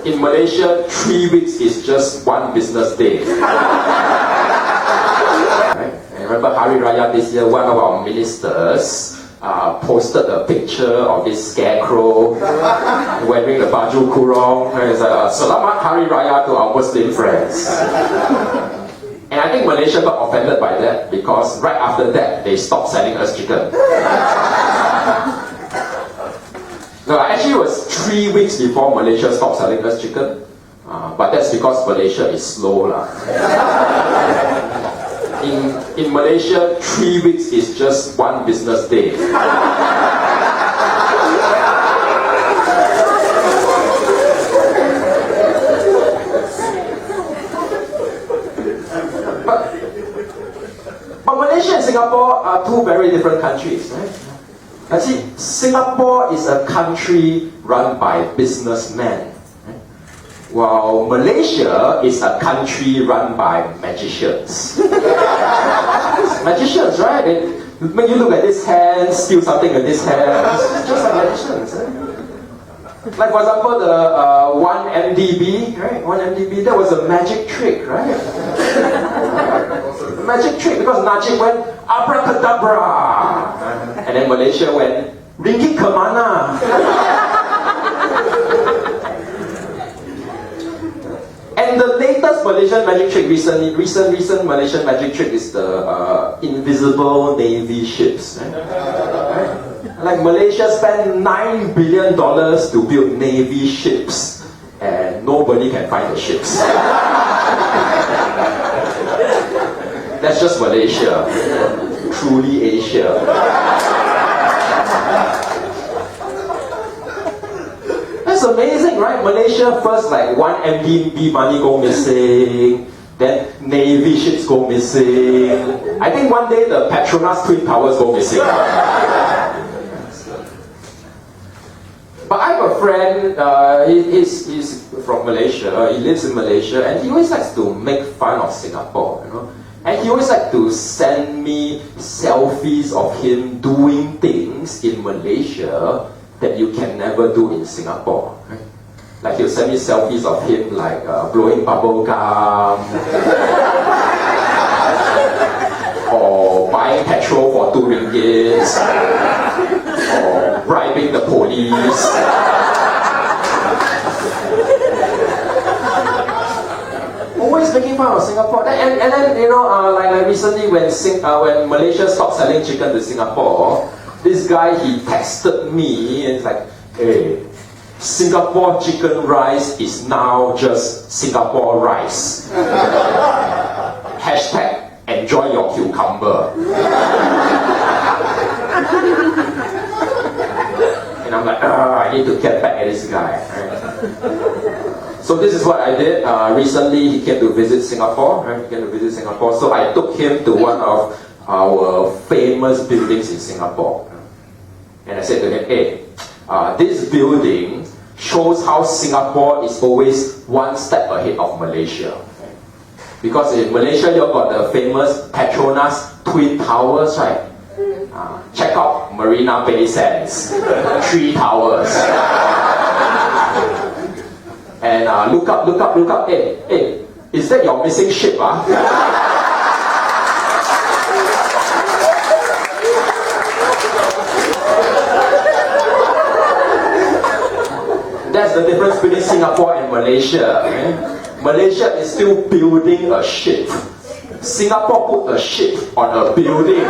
in Malaysia, 3 weeks is just one business day. Right? And remember Hari Raya this year, one of our ministers posted a picture of this scarecrow wearing the baju kurung. It's like, Selamat Hari Raya to our Muslim friends. And I think Malaysia got offended by that because right after that, they stopped selling us chicken. No, actually it was 3 weeks before Malaysia stopped selling us chicken. But that's because Malaysia is slow lah. In Malaysia, 3 weeks is just one business day. But Malaysia and Singapore are two very different countries, right? See, Singapore is a country run by businessmen, right? While Malaysia is a country run by magicians. Magicians, right? When you look at this hand, steal something with this hand, it's just like magicians. Right? Like for example, the 1MDB, right? 1MDB, that was a magic trick, right? Magic trick because Najib went abracadabra, and then Malaysia went ringgit kemana. And the latest Malaysian magic trick, recent Malaysian magic trick is the invisible navy ships. Right? Like Malaysia spent $9 billion to build navy ships, and nobody can find the ships. That's just Malaysia. Truly Asia. That's amazing, right? Malaysia first, like 1MDB money go missing, then navy ships go missing. I think one day the Petronas Twin Towers go missing. But I have a friend, he's from Malaysia, he lives in Malaysia, and he always likes to make fun of Singapore, you know. And he always likes to send me selfies of him doing things in Malaysia that you can never do in Singapore. Right? Like he'll send me selfies of him like blowing bubble gum, or buying petrol for 2 ringgits, or bribing the police. Always making fun of Singapore. And then, you know, like recently when Malaysia stopped selling chicken to Singapore, this guy, he texted me and it's like, hey, Singapore chicken rice is now just Singapore rice. Hashtag enjoy your cucumber. And I'm like, I need to get back at this guy. Right? So this is what I did. Recently, he came to visit Singapore. Right? He came to visit Singapore. So I took him to one of our famous buildings in Singapore. And I said to him, hey, this building shows how Singapore is always one step ahead of Malaysia. Right? Because in Malaysia, you've got the famous Petronas Twin Towers, right? Check out Marina Bay Sands, 3 towers. And look up, hey, is that your missing ship? That's the difference between Singapore and Malaysia. Okay? Malaysia is still building a ship. Singapore put a ship on a building.